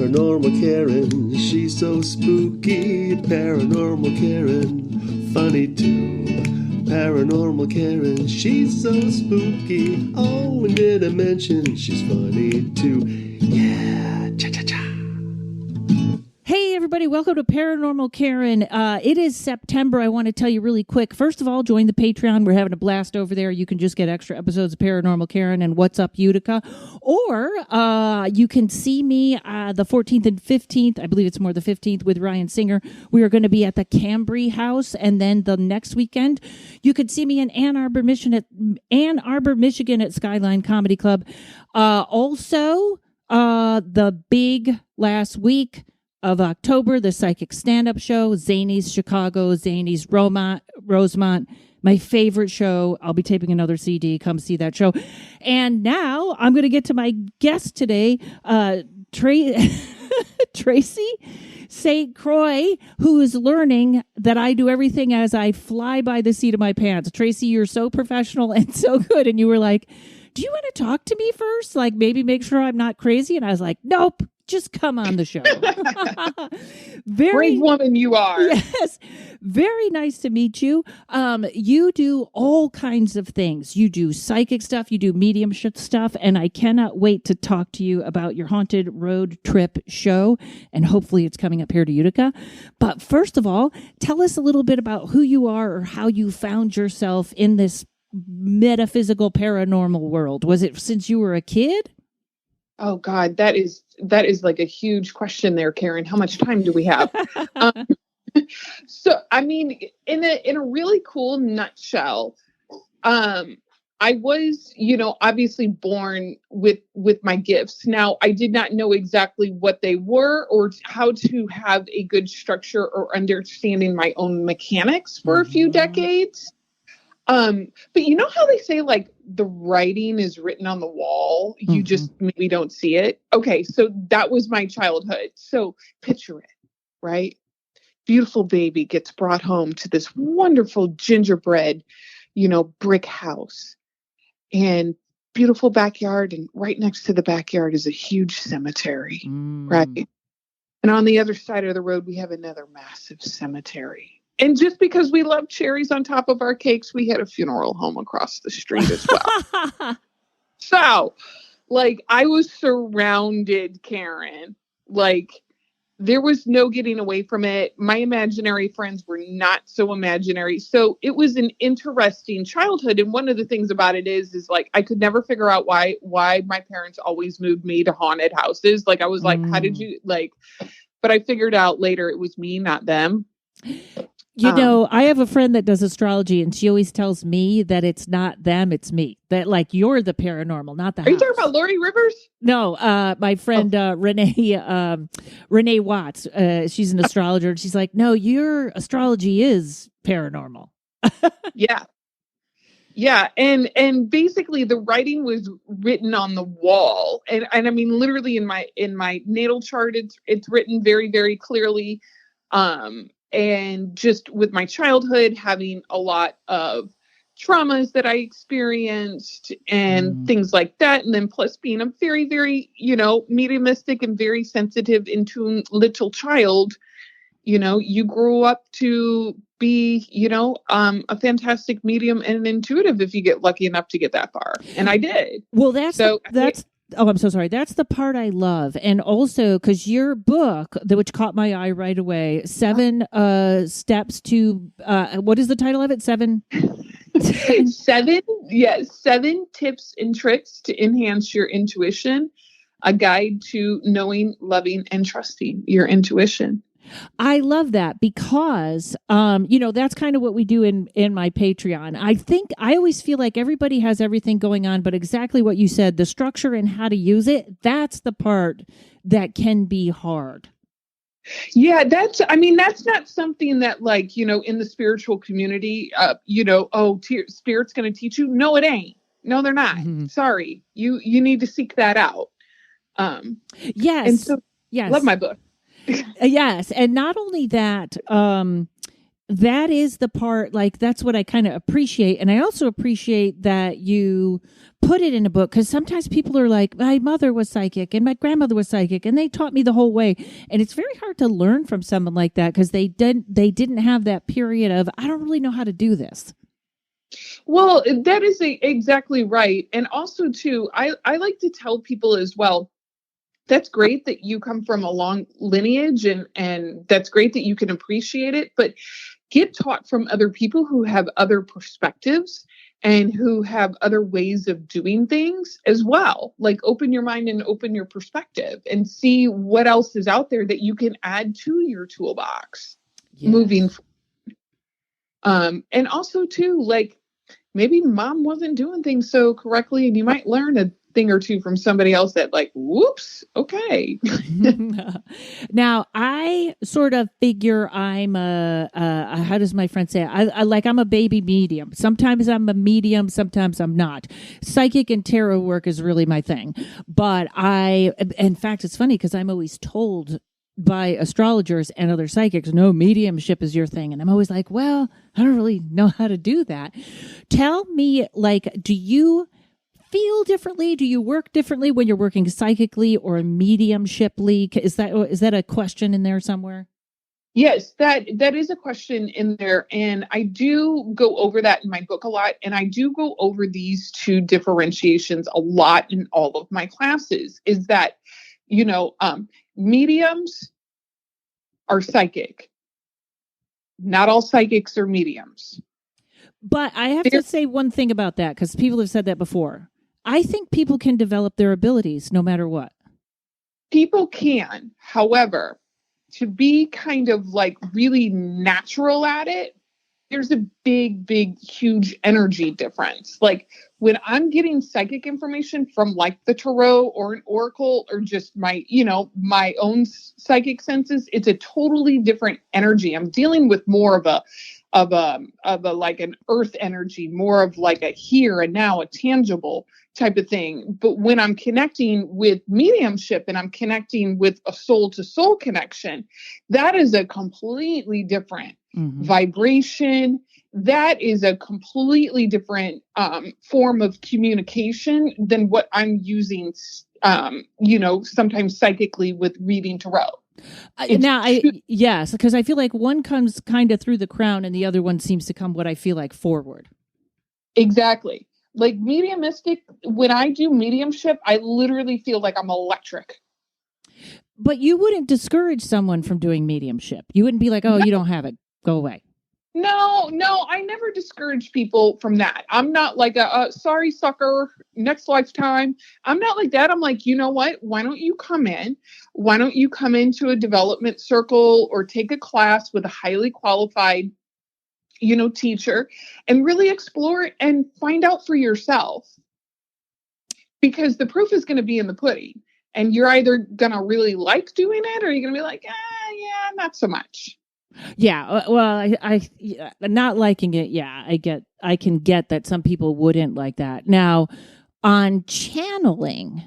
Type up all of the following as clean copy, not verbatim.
Paranormal Karen, she's so spooky. Paranormal Karen, funny too. Paranormal Karen, she's so spooky. Oh, and did I mention she's funny too? Yeah, cha-cha-cha. Hey, everybody, welcome to Paranormal Karen. It is September. I want to tell you really quick. First of all, join the Patreon. We're having a blast over there. You can just get extra episodes of Paranormal Karen and What's Up Utica. Or you can see me the 14th and 15th. I believe it's more the 15th with Ryan Singer. We are going to be at the Cambry House. And then the next weekend, you could see me in Ann Arbor, Michigan at Skyline Comedy Club. Also, the big last week of October, the Psychic Stand-Up Show, Zany's Chicago, Zany's Rosemont, my favorite show. I'll be taping another CD. Come see that show. And now I'm going to get to my guest today, Tracy St Croi, who is learning that I do everything as I fly by the seat of my pants. Tracy, you're so professional and so good. And you were like, do you want to talk to me first? Like maybe make sure I'm not crazy. And I was like, nope. Just come on the show. Brave woman you are. Yes. Very nice to meet you. You do all kinds of things. You do psychic stuff. You do medium stuff. And I cannot wait to talk to you about your haunted road trip show. And hopefully it's coming up here to Utica. But first of all, tell us a little bit about who you are or how you found yourself in this metaphysical paranormal world. Was it since you were a kid? Oh God, that is like a huge question there, Karen. How much time do we have? So, I mean, in a really cool nutshell, I was, obviously born with my gifts. Now, I did not know exactly what they were or how to have a good structure or understanding my own mechanics for a few decades. But you know how they say like the writing is written on the wall, you just maybe don't see it. Okay. So that was my childhood. So picture it, right? Beautiful baby gets brought home to this wonderful gingerbread, brick house and beautiful backyard. And right next to the backyard is a huge cemetery, right? And on the other side of the road, we have another massive cemetery. And just because we love cherries on top of our cakes, we had a funeral home across the street as well. So, like, I was surrounded, Karen. Like, there was no getting away from it. My imaginary friends were not so imaginary. So it was an interesting childhood. And one of the things about it is like, I could never figure out why my parents always moved me to haunted houses. Like, I was like, how did you, like, but I figured out later it was me, not them. I have a friend that does astrology, and she always tells me that it's not them, it's me. That like you're the paranormal, not the house. Are you talking about Lori Rivers? No, my friend Renee Watts. She's an astrologer, and she's like, "No, your astrology is paranormal." Yeah, and basically the writing was written on the wall, and I mean literally in my natal chart, it's written very, very clearly. And just with my childhood, having a lot of traumas that I experienced and things like that. And then plus being a very, very, mediumistic and very sensitive, in tune little child, you grew up to be, a fantastic medium and an intuitive if you get lucky enough to get that far. And I did. Well, oh, I'm so sorry. That's the part I love. And also, because your book, which caught my eye right away, 7 steps to, what is the title of it? 7 tips and tricks to enhance your intuition, a guide to knowing, loving, and trusting your intuition. I love that because, that's kind of what we do in my Patreon. I always feel like everybody has everything going on, but exactly what you said, the structure and how to use it, that's the part that can be hard. Yeah, that's not something that like, in the spiritual community, Spirit's going to teach you. No, it ain't. No, they're not. Sorry. You need to seek that out. Yes. And so, yes. Love my book. Yes. And not only that, that is the part, like, that's what I kind of appreciate. And I also appreciate that you put it in a book, because sometimes people are like, my mother was psychic and my grandmother was psychic and they taught me the whole way. And it's very hard to learn from someone like that, because they didn't have that period of, I don't really know how to do this. Well, that is exactly right. And also, too, I like to tell people as well, that's great that you come from a long lineage, and that's great that you can appreciate it, but get taught from other people who have other perspectives and who have other ways of doing things as well. Like, open your mind and open your perspective and see what else is out there that you can add to your toolbox. Yes. Moving forward. And also, too, like, maybe mom wasn't doing things so correctly, and you might learn a thing or two from somebody else that, like, whoops, okay. Now, I sort of figure I'm how does my friend say it? I'm a baby medium. Sometimes I'm a medium, sometimes I'm not. Psychic and tarot work is really my thing. But in fact, it's funny because I'm always told by astrologers and other psychics, no, mediumship is your thing. And I'm always like, well, I don't really know how to do that. Tell me, like, do you feel differently? Do you work differently when you're working psychically or mediumshiply? Is that a question in there somewhere? Yes, that is a question in there. And I do go over that in my book a lot. And I do go over these two differentiations a lot in all of my classes, is that, mediums are psychic. Not all psychics are mediums. But I have to say one thing about that, because people have said that before. I think people can develop their abilities no matter what. People can. However, to be kind of like really natural at it, there's a big, huge energy difference. Like, when I'm getting psychic information from, like, the tarot or an oracle or just my own psychic senses, it's a totally different energy. I'm dealing with more of a like an earth energy, more of like a here and now, a tangible type of thing. But when I'm connecting with mediumship and I'm connecting with a soul to soul connection, that is a completely different vibration. That is a completely different form of communication than what I'm using, sometimes psychically with reading tarot. Yes, because I feel like one comes kind of through the crown and the other one seems to come, what I feel like, forward. Exactly. Like, mediumistic, when I do mediumship, I literally feel like I'm electric. But you wouldn't discourage someone from doing mediumship. You wouldn't be like, oh, you don't have it, go away. No, I never discourage people from that. I'm not like a sorry, sucker, next lifetime. I'm not like that. I'm like, you know what? Why don't you come in? Why don't you come into a development circle or take a class with a highly qualified, teacher, and really explore and find out for yourself? Because the proof is going to be in the pudding. And you're either going to really like doing it, or you're going to be like, yeah, not so much. Yeah, well, I not liking it. Yeah, I can get that some people wouldn't like that. Now, on channeling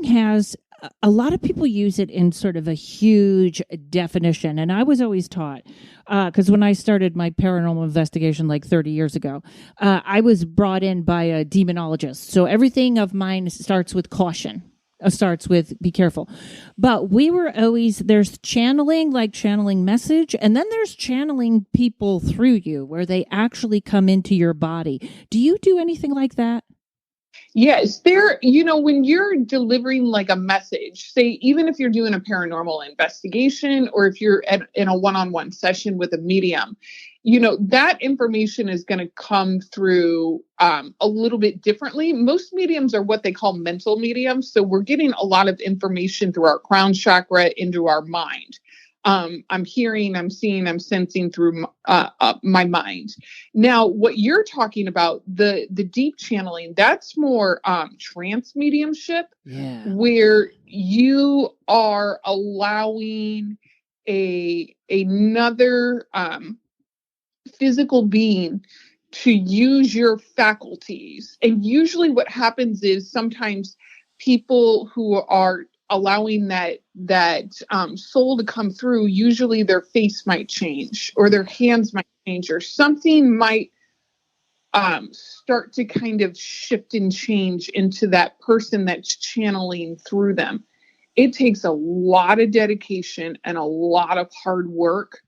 has a lot of people use it in sort of a huge definition. And I was always taught, because when I started my paranormal investigation like 30 years ago, I was brought in by a demonologist. So everything of mine starts with caution. Starts with be careful. But we were always, there's channeling, like channeling message, and then there's channeling people through you where they actually come into your body. Do you do anything like that? Yes, when you're delivering like a message, say, even if you're doing a paranormal investigation or if you're in a one-on-one session with a medium, that information is going to come through a little bit differently. Most mediums are what they call mental mediums. So we're getting a lot of information through our crown chakra into our mind. I'm hearing, I'm seeing, I'm sensing through my mind. Now, what you're talking about, the deep channeling, that's more trance mediumship, where you are allowing another physical being to use your faculties. And usually what happens is sometimes people who are allowing that soul to come through, usually their face might change or their hands might change or something might start to kind of shift and change into that person that's channeling through them. It takes a lot of dedication and a lot of hard work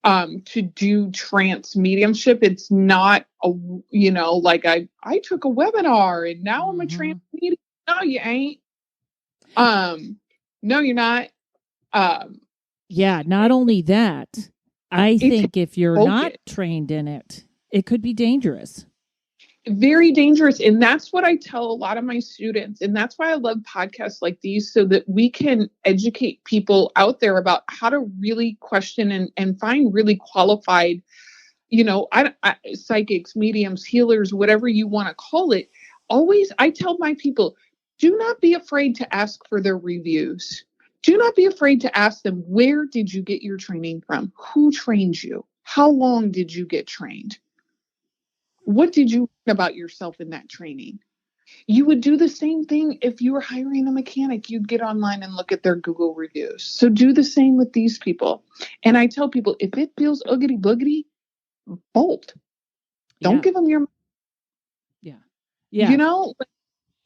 to do trance mediumship. It's not like I took a webinar and now I'm a trance medium. No, you ain't. No, you're not. Yeah, not only that, I think if you're not trained in it, it could be dangerous. Very dangerous. And that's what I tell a lot of my students. And that's why I love podcasts like these, so that we can educate people out there about how to really question and find really qualified, psychics, mediums, healers, whatever you want to call it. Always, I tell my people, do not be afraid to ask for their reviews. Do not be afraid to ask them, where did you get your training from? Who trained you? How long did you get trained? What did you learn about yourself in that training? You would do the same thing if you were hiring a mechanic. You'd get online and look at their Google reviews. So do the same with these people. And I tell people, if it feels oogity boogity, bolt. Don't give them your... Yeah. Yeah.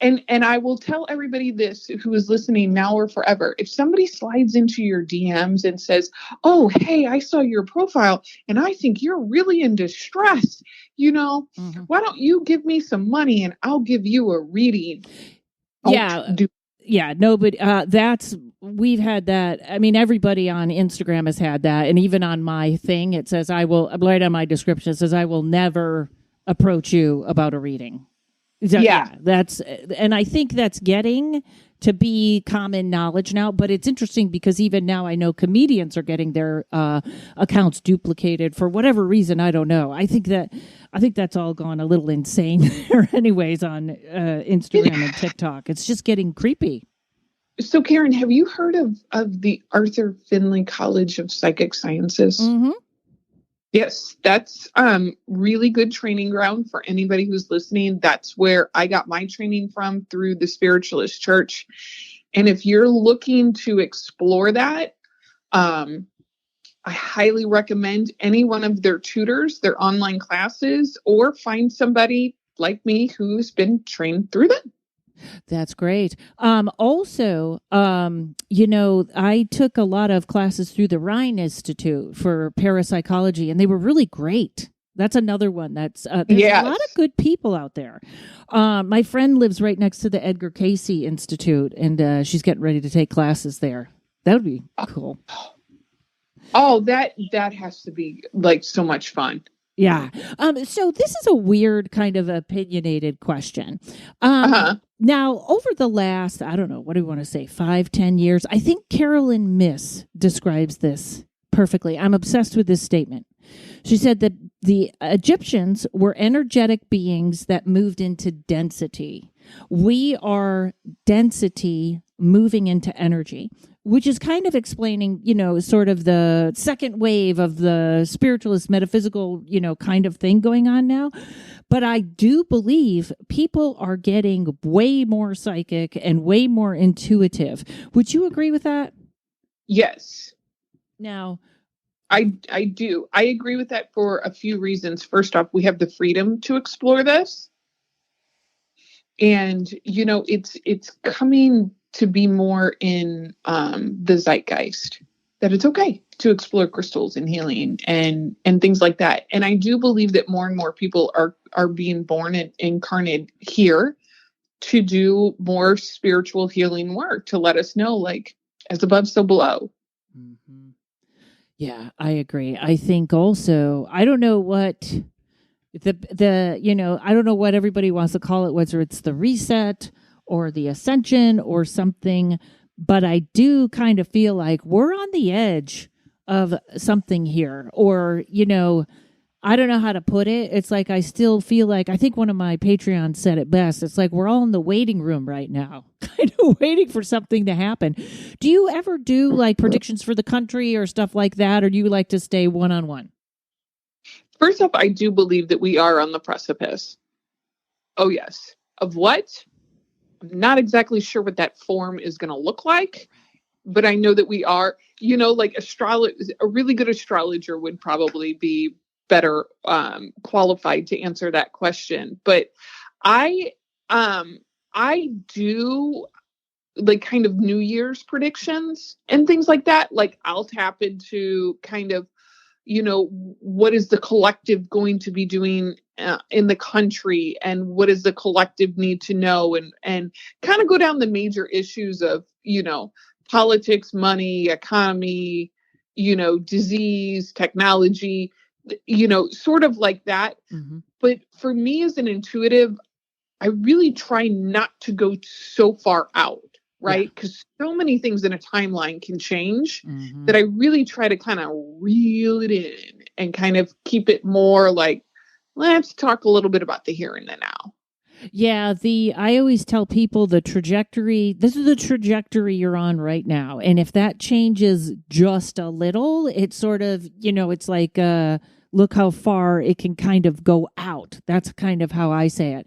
And I will tell everybody this who is listening now or forever. If somebody slides into your DMs and says, oh, hey, I saw your profile and I think you're really in distress, why don't you give me some money and I'll give you a reading? We've had that. I mean, everybody on Instagram has had that. And even on my thing, it says, right on my description, it says, I will never approach you about a reading. And I think that's getting to be common knowledge now, but it's interesting because even now I know comedians are getting their accounts duplicated for whatever reason. I don't know. I think that's all gone a little insane there anyways on Instagram and TikTok. It's just getting creepy. So Karen, have you heard of the Arthur Findlay College of Psychic Sciences? Mm-hmm. Yes, that's really good training ground for anybody who's listening. That's where I got my training from, through the Spiritualist Church. And if you're looking to explore that, I highly recommend any one of their tutors, their online classes, or find somebody like me who's been trained through them. That's great. Also, I took a lot of classes through the Rhine Institute for parapsychology, and they were really great. That's another one. There's a lot of good people out there. My friend lives right next to the Edgar Cayce Institute, and she's getting ready to take classes there. That would be cool. Oh, that has to be like so much fun. Yeah. So this is a weird kind of opinionated question. Now, over the last, I don't know, what do we want to say, 5-10 years, I think Carolyn Myss describes this perfectly. I'm obsessed with this statement. She said that the Egyptians were energetic beings that moved into density. We are density moving into energy, which is kind of explaining, sort of the second wave of the spiritualist metaphysical, kind of thing going on now. But I do believe people are getting way more psychic and way more intuitive. Would you agree with that? Yes. Now, I do. I agree with that for a few reasons. First off, we have the freedom to explore this. And, it's coming to be more in the zeitgeist, that it's okay to explore crystals and healing and things like that. And I do believe that more and more people are being born and incarnate here to do more spiritual healing work, to let us know, like, as above, so below. Mm-hmm. Yeah, I agree. I think also, I don't know what I don't know what everybody wants to call it, whether it's the reset or the ascension or something, but I do kind of feel like we're on the edge of something here, or, I don't know how to put it. It's like, I still feel like, I think one of my Patreons said it best. It's like, we're all in the waiting room right now, kind of waiting for something to happen. Do you ever do like predictions for the country or stuff like that? Or do you like to stay one-on-one? First off, I do believe that we are on the precipice. Oh, yes. Of what? I'm not exactly sure what that form is going to look like, but I know that we are, like a really good astrologer would probably be better qualified to answer that question. But I do like kind of New Year's predictions and things like that. Like I'll tap into kind of, what is the collective going to be doing in the country, and what does the collective need to know, and kind of go down the major issues of, politics, money, economy, disease, technology, sort of like that. Mm-hmm. But for me as an intuitive, I really try not to go so far out, right? Because so many things in a timeline can change that I really try to kind of reel it in and kind of keep it more like, let's talk a little bit about the here and the now. Yeah, I always tell people this is the trajectory you're on right now. And if that changes just a little, it's sort of, it's like, look how far it can kind of go out. That's kind of how I say it.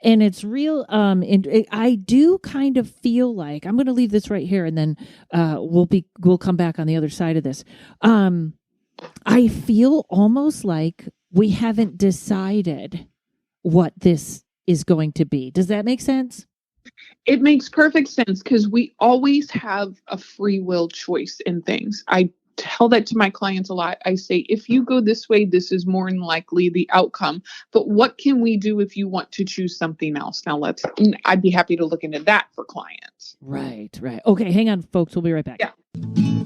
And it's real. I do kind of feel like, I'm going to leave this right here, and then we'll come back on the other side of this. I feel almost like we haven't decided what this is going to be. Does that make sense? It makes perfect sense, because we always have a free will choice in things. I tell that to my clients a lot. I say, if you go this way, this is more than likely the outcome. But what can we do if you want to choose something else? Now I'd be happy to look into that for clients. Right. Okay, hang on, folks. We'll be right back. Yeah.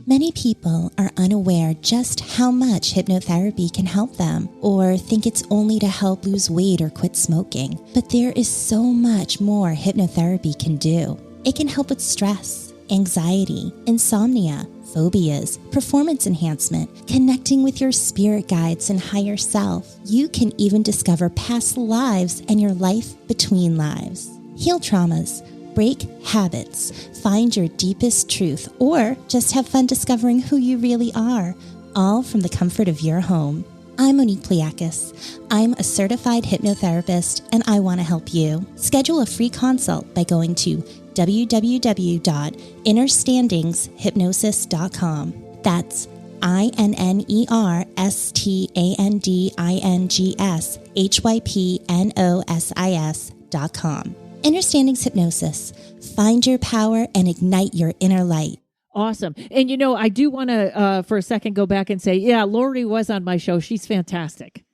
Many people are unaware just how much hypnotherapy can help them, or think it's only to help lose weight or quit smoking. But there is so much more hypnotherapy can do. It can help with stress, anxiety, insomnia, phobias, performance enhancement, connecting with your spirit guides and higher self. You can even discover past lives and your life between lives. Heal traumas, break habits, find your deepest truth, or just have fun discovering who you really are, all from the comfort of your home. I'm Monique Pliakis. I'm a certified hypnotherapist, and I want to help you. Schedule a free consult by going to www.innerstandingshypnosis.com. That's INNERSTANDINGSHYPNOSIS.com. Innerstandings Hypnosis. Find your power and ignite your inner light. Awesome. And, I do want to, for a second, go back and say, yeah, Lori was on my show. She's fantastic.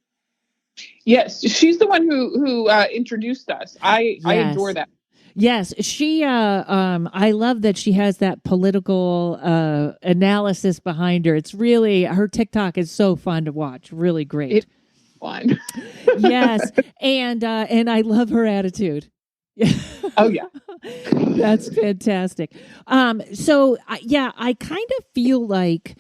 Yes, she's the one who introduced us. I adore that. Yes, she. I love that she has that political analysis behind her. It's really, her TikTok is so fun to watch. Really great. It's fun. Yes, and I love her attitude. Oh yeah, that's fantastic. So I kind of feel like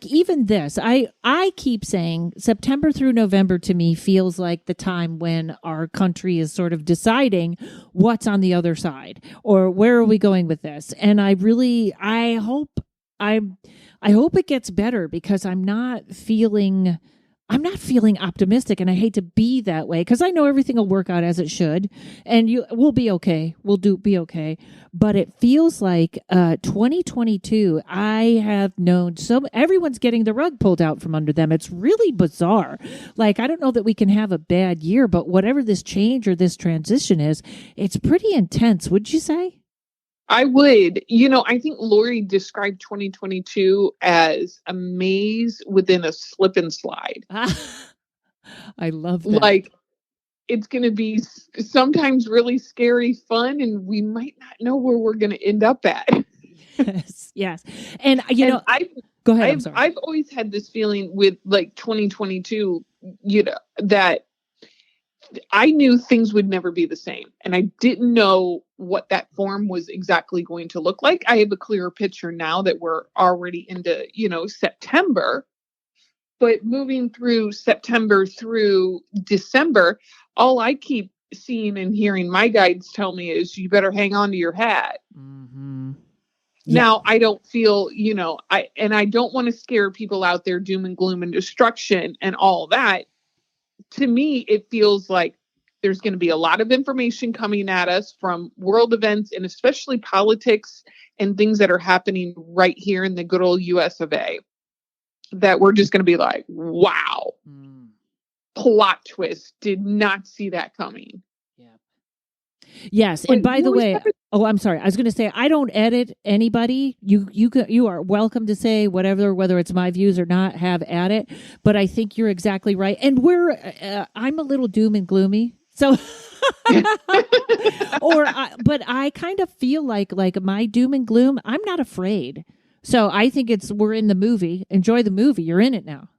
even this, I keep saying September through November to me feels like the time when our country is sort of deciding what's on the other side, or where are we going with this. And I hope it gets better, because I'm not feeling optimistic, and I hate to be that way, because I know everything will work out as it should, and we'll be okay. Be okay. But it feels like 2022, I have known everyone's getting the rug pulled out from under them. It's really bizarre. Like, I don't know that we can have a bad year, but whatever this change or this transition is, it's pretty intense. Would you say? I would. I think Lori described 2022 as a maze within a slip and slide. I love that. Like, it's going to be sometimes really scary fun, and we might not know where we're going to end up at. Yes. And, go ahead. I'm sorry. I've always had this feeling with like 2022, that I knew things would never be the same, and I didn't know what that form was exactly going to look like. I have a clearer picture now that we're already into, September, but moving through September through December, all I keep seeing and hearing my guides tell me is, you better hang on to your hat. Mm-hmm. Yeah. Now, I don't feel, I don't want to scare people out there, doom and gloom and destruction and all that. To me, it feels like There's going to be a lot of information coming at us from world events and especially politics and things that are happening right here in the good old US of A that we're just going to be like, wow, plot twist. Did not see that coming. Yeah. Yes. And by the way, I'm sorry. I was going to say, I don't edit anybody. You are welcome to say whether it's my views or not, have at it. But I think you're exactly right. And I'm a little doom and gloomy. So, but I kind of feel like my doom and gloom, I'm not afraid. So I think we're in the movie. Enjoy the movie. You're in it now.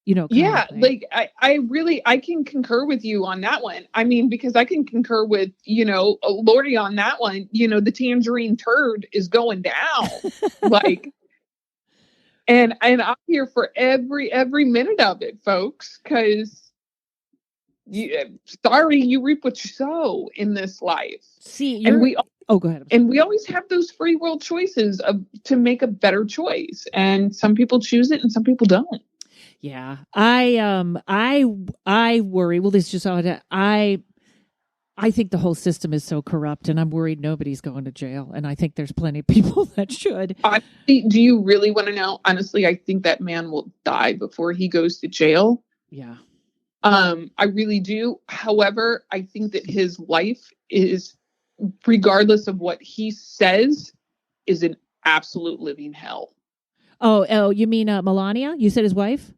Yeah, like I can concur with you on that one. I mean, because I can concur with, Lori on that one. The tangerine turd is going down. And I'm here for every minute of it, folks, because you reap what you sow in this life. See, go ahead. And we always have those free will choices to make a better choice. And some people choose it and some people don't. Yeah. I worry. Well, this just I think the whole system is so corrupt, and I'm worried nobody's going to jail. And I think there's plenty of people that should. Do you really want to know? Honestly, I think that man will die before he goes to jail. Yeah. I really do. However, I think that his life is, regardless of what he says, is an absolute living hell. Oh, you mean Melania? You said his wife?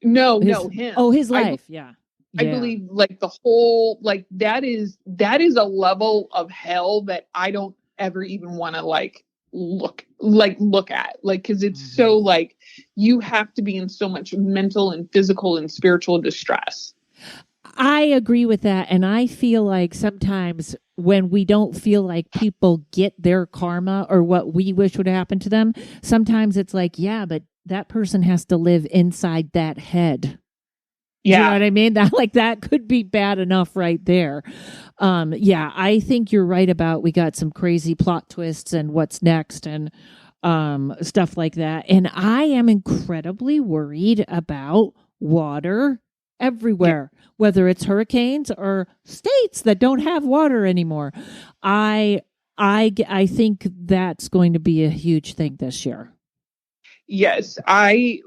No, him. Oh, his life. Yeah. I believe the whole, that is a level of hell that I don't ever even want to look at, cause it's so you have to be in so much mental and physical and spiritual distress. I agree with that. And I feel like sometimes when we don't feel like people get their karma or what we wish would happen to them, sometimes it's like, yeah, but that person has to live inside that head. Yeah. You know what I mean? That could be bad enough right there. Yeah, I think you're right about we got some crazy plot twists and what's next and stuff like that. And I am incredibly worried about water everywhere, whether it's hurricanes or states that don't have water anymore. I think that's going to be a huge thing this year. Yes, I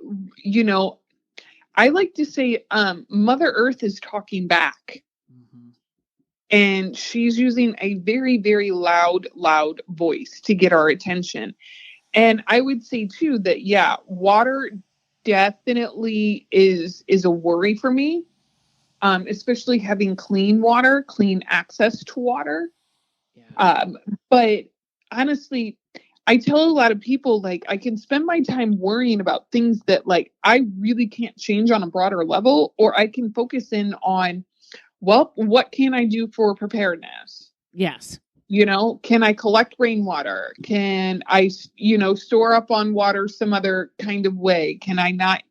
like to say Mother Earth is talking back. Mm-hmm. And she's using a very, very loud voice to get our attention. And I would say too that, water definitely is a worry for me, especially having clean access to water. Yeah. But honestly, I tell a lot of people, I can spend my time worrying about things that I really can't change on a broader level, or I can focus in on, what can I do for preparedness? Yes. Can I collect rainwater? Can I, store up on water some other kind of way? Can I not,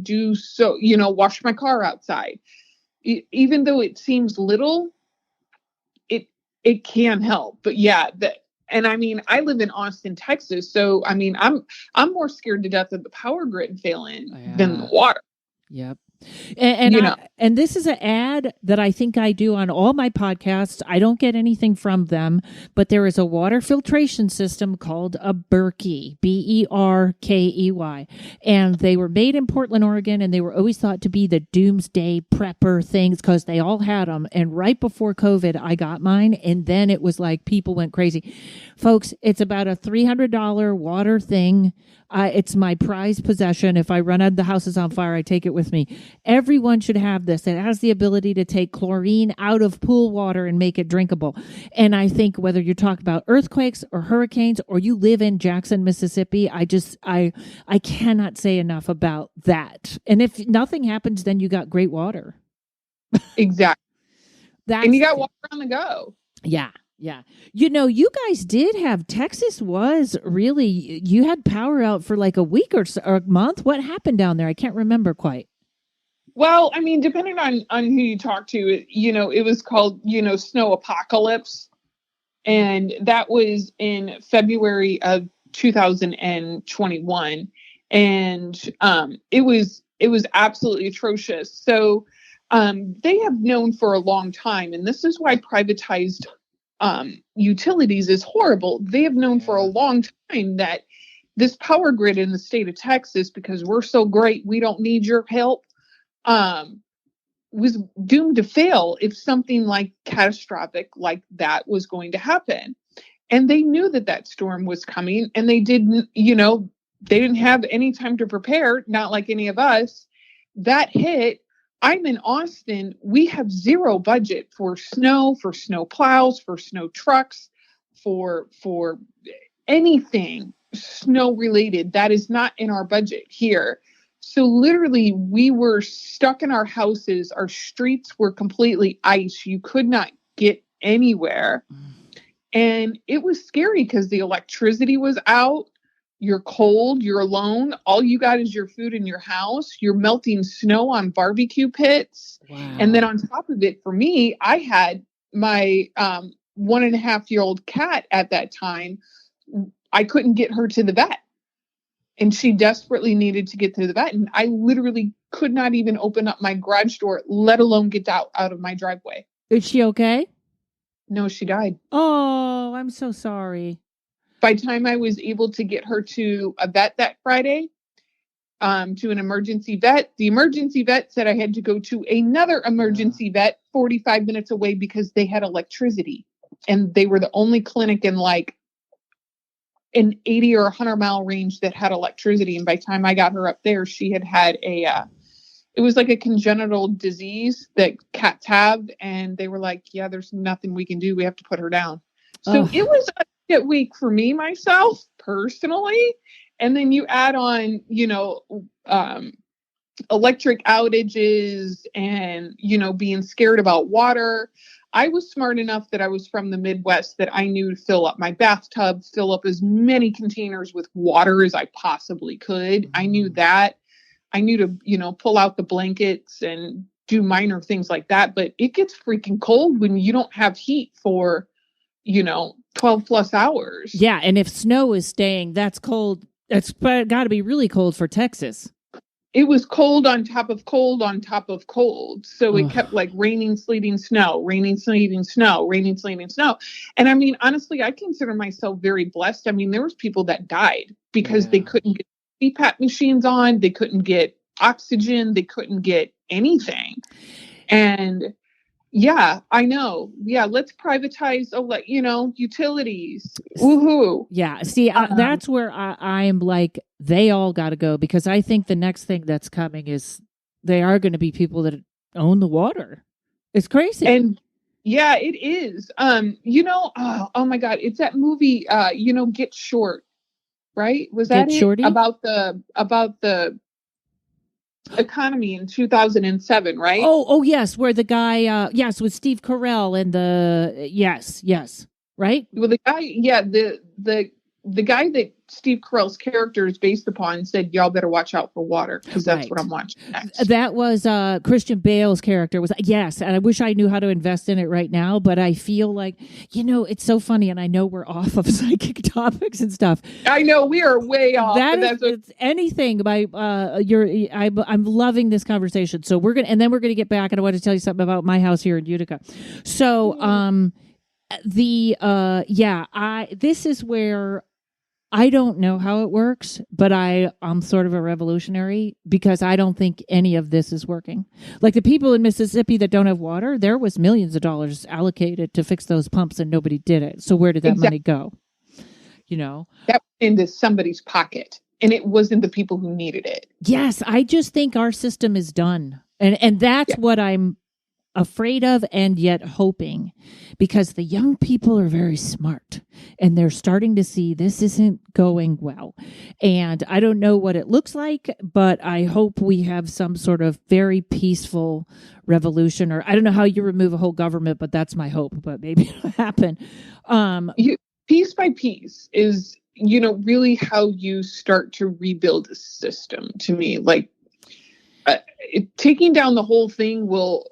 do so, wash my car outside? Even though it seems little, it can help. But and I mean, I live in Austin, Texas. So, I mean, I'm more scared to death of the power grid failing than the water. Yep. And this is an ad that I think I do on all my podcasts. I don't get anything from them, but there is a water filtration system called a Berkey, Berkey. And they were made in Portland, Oregon, and they were always thought to be the doomsday prepper things because they all had them. And right before COVID, I got mine. And then it was like people went crazy. Folks, it's about a $300 water thing. It's my prized possession. If I run out, the house is on fire, I take it with me. Everyone should have this. It has the ability to take chlorine out of pool water and make it drinkable. And I think whether you're talking about earthquakes or hurricanes or you live in Jackson, Mississippi, I cannot say enough about that. And if nothing happens, then you got great water. Exactly. And you got water on the go. Yeah. Yeah. You guys did have, Texas was really, you had power out for like a week or a month. What happened down there? I can't remember quite. Well, I mean, depending on who you talk to, it was called, snow apocalypse. And that was in February of 2021. And it was absolutely atrocious. So They have known for a long time, and this is why privatized utilities is horrible. They have known for a long time that this power grid in the state of Texas, because we're so great, we don't need your help, was doomed to fail if something like catastrophic like that was going to happen. And they knew that that storm was coming, and they didn't, they didn't have any time to prepare, not like any of us. That hit. I'm in Austin. We have zero budget for snow plows, for snow trucks, for anything snow related. That is not in our budget here. So literally we were stuck in our houses. Our streets were completely ice. You could not get anywhere. And it was scary because the electricity was out. You're cold, you're alone. All you got is your food in your house. You're melting snow on barbecue pits. Wow. And then on top of it, for me, I had my 1.5-year-old cat at that time. I couldn't get her to the vet. And she desperately needed to get to the vet. And I literally could not even open up my garage door, let alone get out of my driveway. Is she okay? No, she died. Oh, I'm so sorry. By the time I was able to get her to a vet that Friday, to an emergency vet, the emergency vet said I had to go to another emergency vet 45 minutes away because they had electricity. And they were the only clinic in like an 80 or 100 mile range that had electricity. And by the time I got her up there, she had it was like a congenital disease that cats have. And they were like, yeah, there's nothing we can do. We have to put her down. So It was a shit week for me, myself, personally. And then you add on, electric outages and, being scared about water. I was smart enough that I was from the Midwest that I knew to fill up my bathtub, fill up as many containers with water as I possibly could. I knew that. I knew to, pull out the blankets and do minor things like that. But it gets freaking cold when you don't have heat for, 12 plus hours. Yeah. And if snow is staying, that's cold. That's got to be really cold for Texas. It was cold on top of cold on top of cold. So it kept like raining, sleeting, snow, raining, sleeting, snow, raining, sleeting, snow. And I mean, honestly, I consider myself very blessed. I mean, there was people that died because they couldn't get CPAP machines on. They couldn't get oxygen. They couldn't get anything. And yeah, I know. Yeah, let's privatize, utilities. Woohoo. Yeah, see, that's where I am like, they all got to go, because I think the next thing that's coming is they are going to be people that own the water. It's crazy. And yeah, it is. Oh my God, it's that movie, Get Short, right? Was that Get Shorty? About the economy in 2007, right? Oh yes, where the guy with Steve Carell and yes, right? Well, the guy, the guy that Steve Carell's character is based upon said, y'all better watch out for water, because that's what I'm watching next. That was Christian Bale's character was, yes, and I wish I knew how to invest in it right now, but I feel like, it's so funny, and I know we're off of psychic topics and stuff. I know we are way off. It's anything by I'm loving this conversation. So we're gonna get back, and I want to tell you something about my house here in Utica. So this is where I don't know how it works, but I'm sort of a revolutionary, because I don't think any of this is working. Like the people in Mississippi that don't have water, there was millions of dollars allocated to fix those pumps and nobody did it. So where did that money go? That went into somebody's pocket, and it wasn't the people who needed it. Yes, I just think our system is done. And that's what I'm afraid of, and yet hoping, because the young people are very smart and they're starting to see this isn't going well. And I don't know what it looks like, but I hope we have some sort of very peaceful revolution, or I don't know how you remove a whole government, but that's my hope, but maybe it'll happen. Piece by piece is, really how you start to rebuild a system, to me. Like, taking down the whole thing will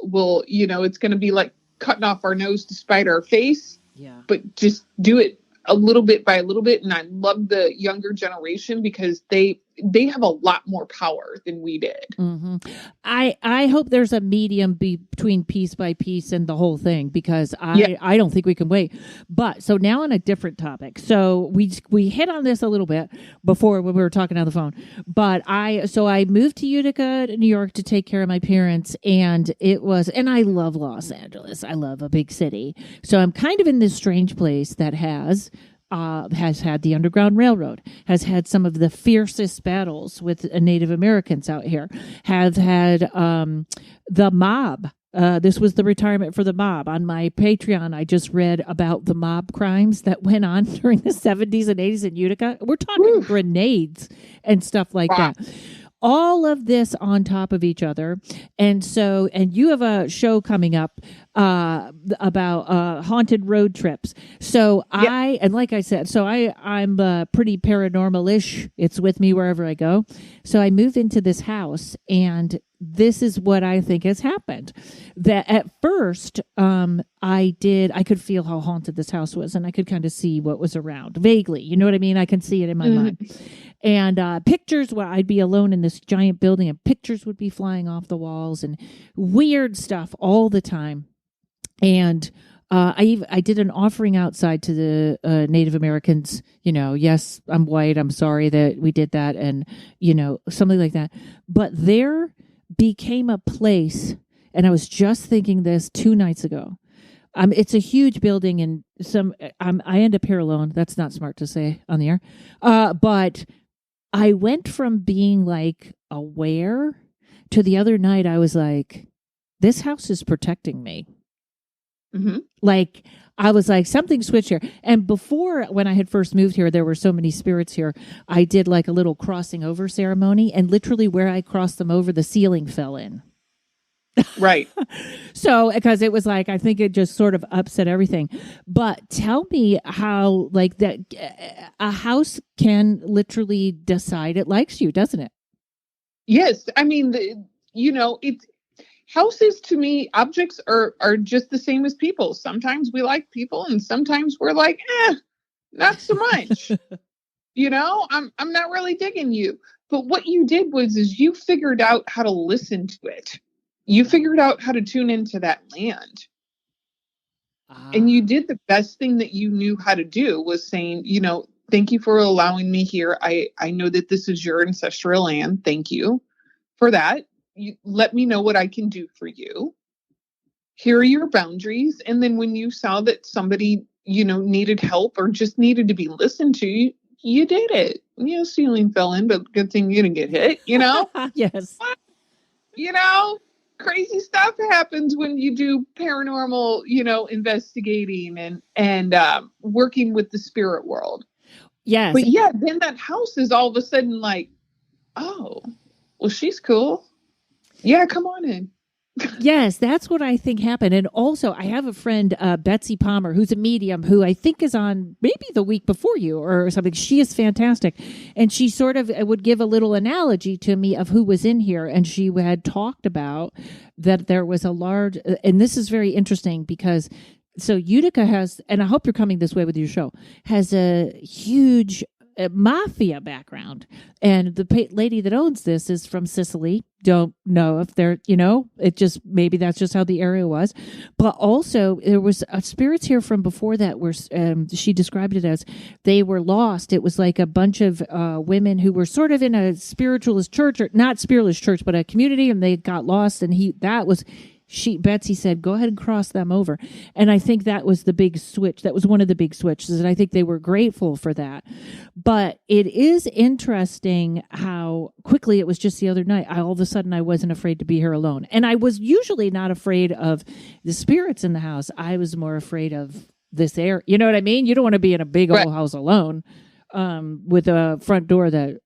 it's going to be like cutting off our nose to spite our face. Yeah. But just do it a little bit by a little bit. And I love the younger generation, because they they have a lot more power than we did. Mm-hmm. I hope there's a medium between piece by piece and the whole thing, because I don't think we can wait. But so now on a different topic. So we hit on this a little bit before when we were talking on the phone. But I moved to Utica, New York, to take care of my parents, and I love Los Angeles. I love a big city. So I'm kind of in this strange place that has had the Underground Railroad, has had some of the fiercest battles with Native Americans out here, have had the mob. This was the retirement for the mob. On my Patreon, I just read about the mob crimes that went on during the 70s and 80s in Utica. We're talking grenades and stuff like that. All of this on top of each other. And you have a show coming up about haunted road trips. So like I said, I'm pretty paranormal-ish. It's with me wherever I go. So I moved into this house, and this is what I think has happened. That at first, I could feel how haunted this house was, and I could kind of see what was around vaguely. You know what I mean? I can see it in my mind. And pictures, I'd be alone in this giant building, and pictures would be flying off the walls and weird stuff all the time. And I did an offering outside to the Native Americans, yes, I'm white, I'm sorry that we did that, and, something like that. But there became a place, and I was just thinking this 2 nights ago. It's a huge building, and I end up here alone. That's not smart to say on the air. But I went from being like aware to the other night, I was like, this house is protecting me. Mm-hmm. Like, I was like, something switched here. And before, when I had first moved here, there were so many spirits here. I did like a little crossing over ceremony, and literally where I crossed them over, the ceiling fell in. Right. So, because it was like, I think it just sort of upset everything. But tell me how, like, that a house can literally decide it likes you, doesn't it? Yes. I mean, it's houses, to me, objects are just the same as people. Sometimes we like people, and sometimes we're like, not so much. I'm not really digging you. But what you did is you figured out how to listen to it. You figured out how to tune into that land. And you did the best thing that you knew how to do, was saying, thank you for allowing me here. I know that this is your ancestral land. Thank you for that. You let me know what I can do for you. Here are your boundaries. And then when you saw that somebody, needed help or just needed to be listened to, you did it. Ceiling fell in, but good thing you didn't get hit, Yes. Crazy stuff happens when you do paranormal, investigating and working with the spirit world. Yes. But yeah, then that house is all of a sudden like, oh, well, she's cool. Yeah, come on in. Yes, that's what I think happened. And also, I have a friend, Betsy Palmer, who's a medium, who I think is on maybe the week before you or something. She is fantastic. And she sort of would give a little analogy to me of who was in here. And she had talked about that there was a large, and this is very interesting because, so Utica has, and I hope you're coming this way with your show, has a huge mafia background. And the lady that owns this is from Sicily. Don't know if they're, it just, maybe that's just how the area was. But also there was spirits here from before that were, she described it as they were lost. It was like a bunch of women who were sort of in a spiritualist church, or not spiritualist church, but a community, and they got lost. And Betsy said, go ahead and cross them over. And I think that was the big switch. That was one of the big switches. And I think they were grateful for that. But it is interesting how quickly it was just the other night. All of a sudden, I wasn't afraid to be here alone. And I was usually not afraid of the spirits in the house. I was more afraid of this air. You know what I mean? You don't want to be in a big old house alone with a front door that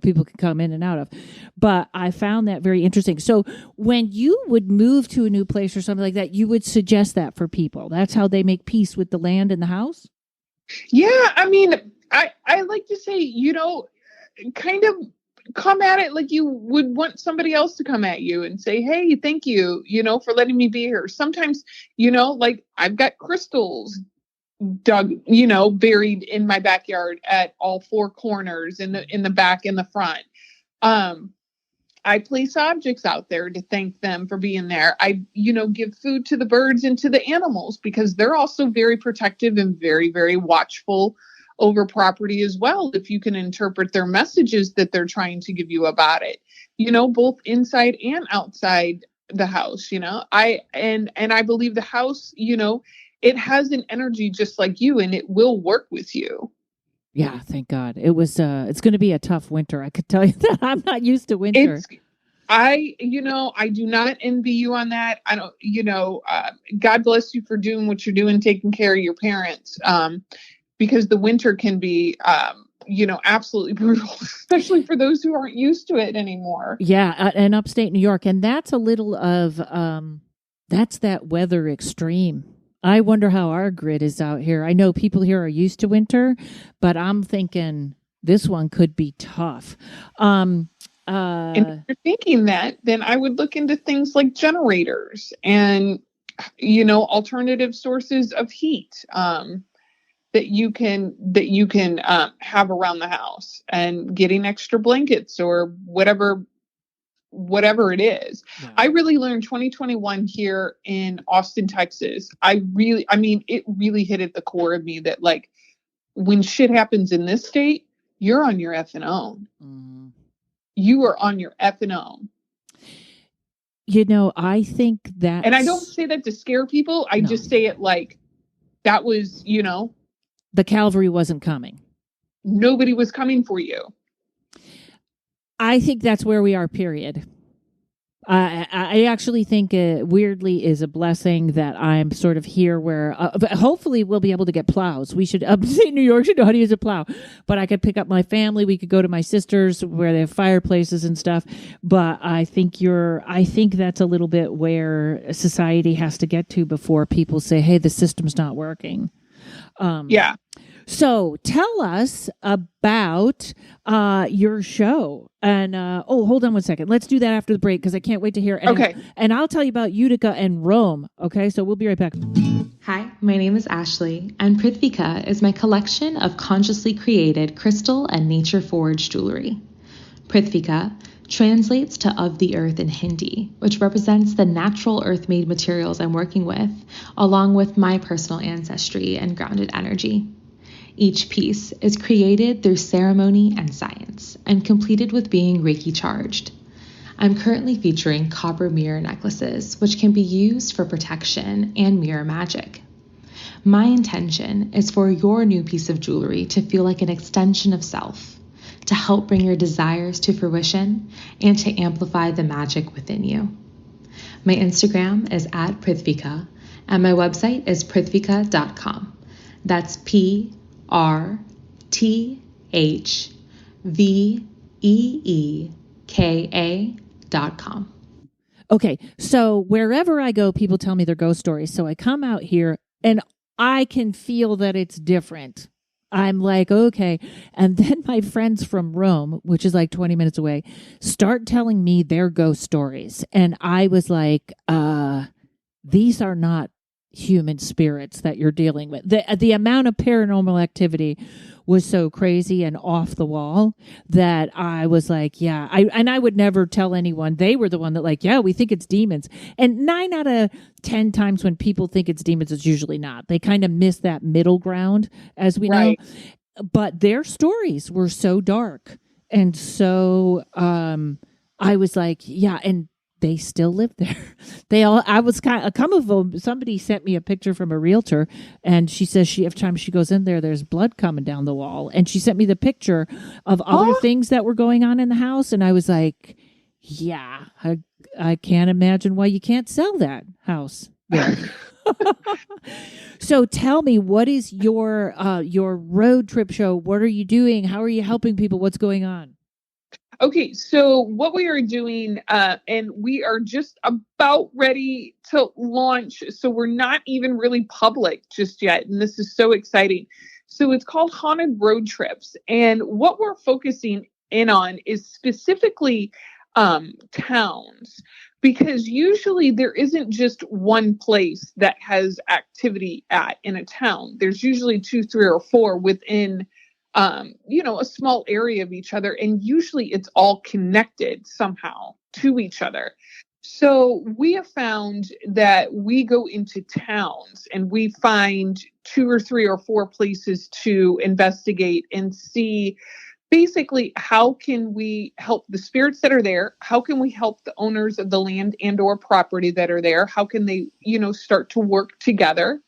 people can come in and out of. But I found that very interesting. So when you would move to a new place or something like that, you would suggest that for people. That's how they make peace with the land and the house? Yeah. I mean, I like to say, kind of come at it like you would want somebody else to come at you and say, hey, thank you, for letting me be here. Sometimes, like I've got crystals dug, buried in my backyard at all four corners, in the back and the front. I place objects out there to thank them for being there. I, give food to the birds and to the animals, because they're also very protective and very, very watchful over property as well. If you can interpret their messages that they're trying to give you about it, both inside and outside the house, I believe the house, it has an energy just like you, and it will work with you. Yeah, thank God. It's going to be a tough winter. I could tell you that. I'm not used to winter. I do not envy you on that. I don't, God bless you for doing what you're doing, taking care of your parents. Because the winter can be, absolutely brutal, especially for those who aren't used to it anymore. Yeah. And upstate New York. And that's a little of, that's that weather extreme. I wonder how our grid is out here. I know people here are used to winter, but I'm thinking this one could be tough. And if you're thinking that, then I would look into things like generators and, alternative sources of heat that you can have around the house, and getting extra blankets or whatever it is. Yeah. I really learned 2021 here in Austin, Texas. It really hit at the core of me that, like, when shit happens in this state, you're on your effing own. Mm-hmm. You are on your effing own. I think that, and I don't say that to scare people. I just say it like that was, the cavalry wasn't coming. Nobody was coming for you. I think that's where we are, period. I actually think weirdly is a blessing that I'm sort of here where hopefully we'll be able to get plows. We should, upstate New York should know how to use a plow, but I could pick up my family. We could go to my sister's where they have fireplaces and stuff. But I think that's a little bit where society has to get to before people say, hey, the system's not working. Yeah. So tell us about your show. And hold on one second. Let's do that after the break because I can't wait to hear it. Okay. And I'll tell you about Utica and Rome. Okay, so we'll be right back. Hi, my name is Ashley, and Prithvika is my collection of consciously created crystal and nature-forged jewelry. Prithvika translates to of the earth in Hindi, which represents the natural earth-made materials I'm working with, along with my personal ancestry and grounded energy. Each piece is created through ceremony and science and completed with being Reiki charged. I'm currently featuring copper mirror necklaces, which can be used for protection and mirror magic. My intention is for your new piece of jewelry to feel like an extension of self, to help bring your desires to fruition and to amplify the magic within you. My Instagram is @Prithvika, and my website is prithvika.com. That's PRTHVEEKA.com. Okay, so wherever I go, people tell me their ghost stories. So I come out here and I can feel that it's different. I'm like, okay. And then my friends from Rome, which is like 20 minutes away, start telling me their ghost stories. And I was like, these are not human spirits that you're dealing with. The amount of paranormal activity was so crazy and off the wall that I was like, yeah. I would never tell anyone. They were the one that like, yeah, we think it's demons. And 9 out of 10 times when people think it's demons, it's usually not. They kind of miss that middle ground, as we know. But their stories were so dark. And so I was like, yeah, and they still live there. I was kind of, somebody sent me a picture from a realtor, and she says every time she goes in there, there's blood coming down the wall. And she sent me the picture of other things that were going on in the house. And I was like, yeah, I can't imagine why you can't sell that house there. So tell me, what is your road trip show? What are you doing? How are you helping people? What's going on? Okay, so what we are doing, and we are just about ready to launch, so we're not even really public just yet, and this is so exciting. So it's called Haunted Road Trips, and what we're focusing in on is specifically towns, because usually there isn't just one place that has activity in a town. There's usually 2, 3, or 4 within, a small area of each other. And usually it's all connected somehow to each other. So we have found that we go into towns and we find 2 or 3 or 4 places to investigate and see basically how can we help the spirits that are there? How can we help the owners of the land and or property that are there? How can they, start to work together,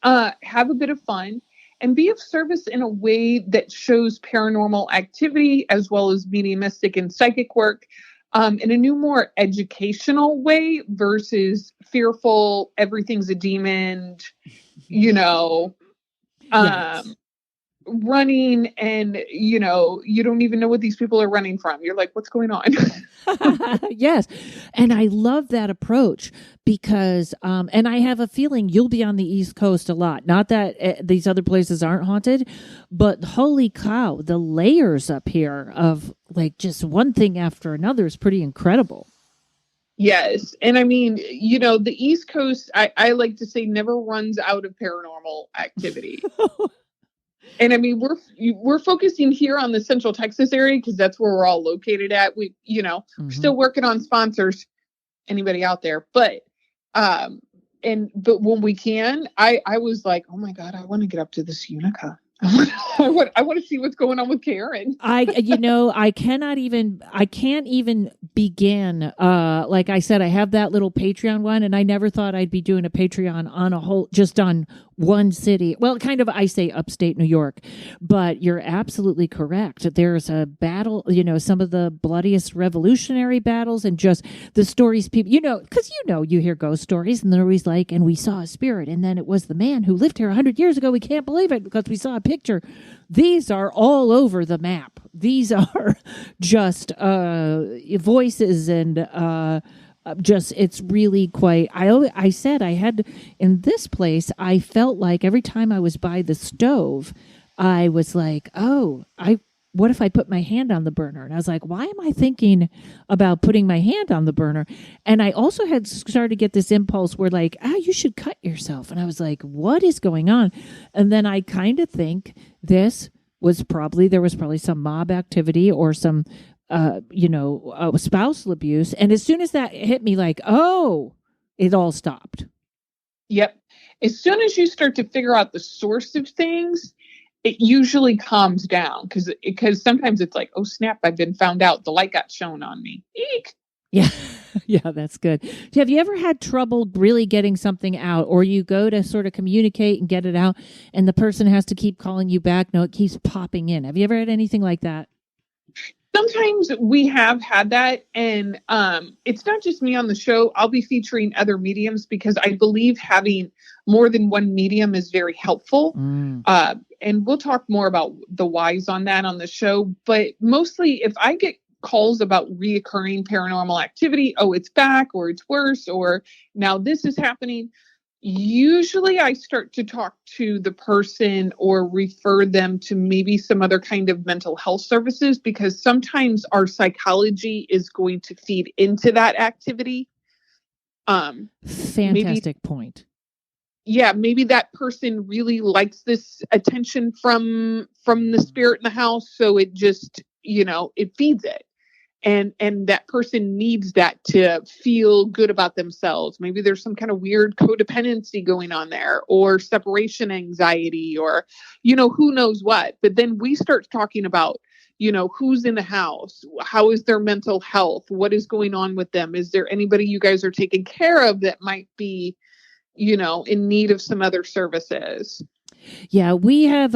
have a bit of fun, and be of service in a way that shows paranormal activity as well as mediumistic and psychic work in a new, more educational way versus fearful, everything's a demon, Yes. running, and you don't even know what these people are running from. You're like, what's going on? Yes. And I love that approach because, and I have a feeling you'll be on the East Coast a lot. Not that these other places aren't haunted, but holy cow, the layers up here of like just one thing after another is pretty incredible. Yes. And I mean, the East Coast, I like to say, never runs out of paranormal activity. And I mean, we're focusing here on the Central Texas area because that's where we're all located at. We, we're still working on sponsors, anybody out there, but when we can, I was like, oh my God, I want to get up to this Unica. I want to see what's going on with Karen. I can't even begin. Like I said, I have that little Patreon one, and I never thought I'd be doing a Patreon on just on one city. Well, kind of, I say upstate New York, but you're absolutely correct. There's a battle, some of the bloodiest revolutionary battles and just the stories people, because you hear ghost stories and they're always like, and we saw a spirit, and then it was the man who lived here 100 years ago. We can't believe it because we saw a picture. These are all over the map. These are just voices and just, it's really quite, I said I had, in this place, I felt like every time I was by the stove, I was like, what if I put my hand on the burner? And I was like, why am I thinking about putting my hand on the burner? And I also had started to get this impulse where like, you should cut yourself. And I was like, what is going on? And then I kind of think there was probably some mob activity or some, spousal abuse. And as soon as that hit me, like, it all stopped. Yep. As soon as you start to figure out the source of things, it usually calms down because sometimes it's like, oh snap, I've been found out. The light got shown on me. Eek. Yeah. Yeah, that's good. Have you ever had trouble really getting something out, or you go to sort of communicate and get it out and the person has to keep calling you back? No, it keeps popping in. Have you ever had anything like that? Sometimes we have had that, and it's not just me on the show. I'll be featuring other mediums because I believe having more than one medium is very helpful. And we'll talk more about the whys on that on the show. But mostly if I get calls about reoccurring paranormal activity, it's back, or it's worse, or now this is happening, usually I start to talk to the person or refer them to maybe some other kind of mental health services, because sometimes our psychology is going to feed into that activity. Fantastic point. Yeah, maybe that person really likes this attention from the spirit in the house, so it just, it feeds it. And that person needs that to feel good about themselves. Maybe there's some kind of weird codependency going on there, or separation anxiety, or, who knows what. But then we start talking about, who's in the house? How is their mental health? What is going on with them? Is there anybody you guys are taking care of that might be, in need of some other services? Yeah, we have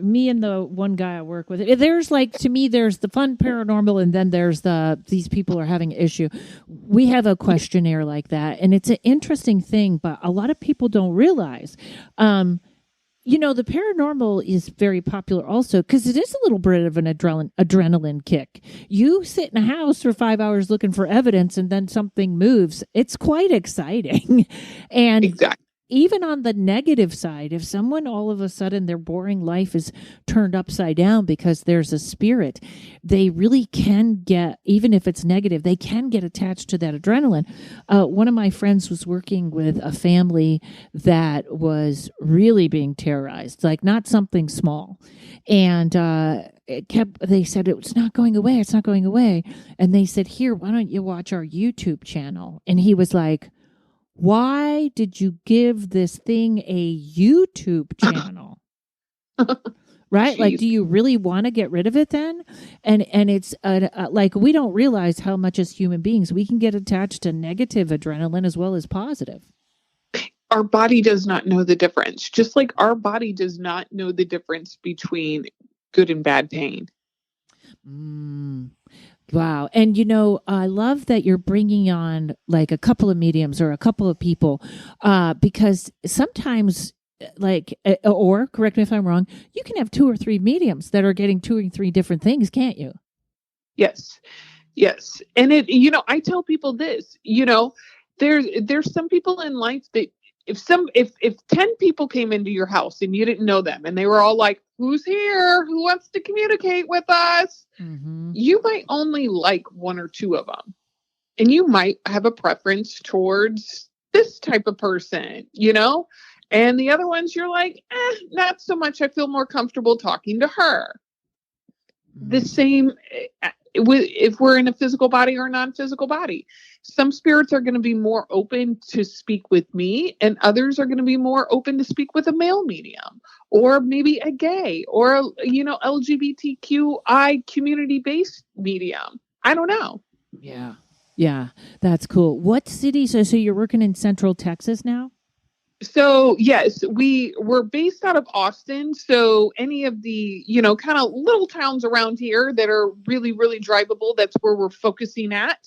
me and the one guy I work with. There's to me, there's the fun paranormal, and then there's these people are having an issue. We have a questionnaire like that, and it's an interesting thing, but a lot of people don't realize. The paranormal is very popular also because it is a little bit of an adrenaline kick. You sit in a house for 5 hours looking for evidence, and then something moves. It's quite exciting. And exactly. even on the negative side, if someone all of a sudden their boring life is turned upside down because there's a spirit, they really can get, even if it's negative, they can get attached to that adrenaline. One of my friends was working with a family that was really being terrorized, like not something small. And they said, it's not going away. It's not going away. And they said, here, why don't you watch our YouTube channel? And he was like, why did you give this thing a YouTube channel? Right? Jeez. Like, do you really want to get rid of it then? And it's like, we don't realize how much as human beings we can get attached to negative adrenaline as well as positive. Our body does not know the difference, just like our body does not know the difference between good and bad pain. Wow. And, I love that you're bringing on like a couple of mediums or a couple of people, because sometimes, or correct me if I'm wrong, you can have 2 or 3 mediums that are getting 2 or 3 different things, can't you? Yes. And I tell people this, there's some people in life that if 10 people came into your house and you didn't know them and they were all like, who's here? Who wants to communicate with us? Mm-hmm. You might only like 1 or 2 of them. And you might have a preference towards this type of person, and the other ones you're like, not so much. I feel more comfortable talking to her. Mm-hmm. The same if we're in a physical body or a non-physical body. Some spirits are going to be more open to speak with me, and others are going to be more open to speak with a male medium, or maybe a gay, or LGBTQI community-based medium. I don't know. Yeah, that's cool. What city? So you're working in Central Texas now? So yes, we're based out of Austin. So any of the, kind of little towns around here that are really, really drivable, that's where we're focusing at.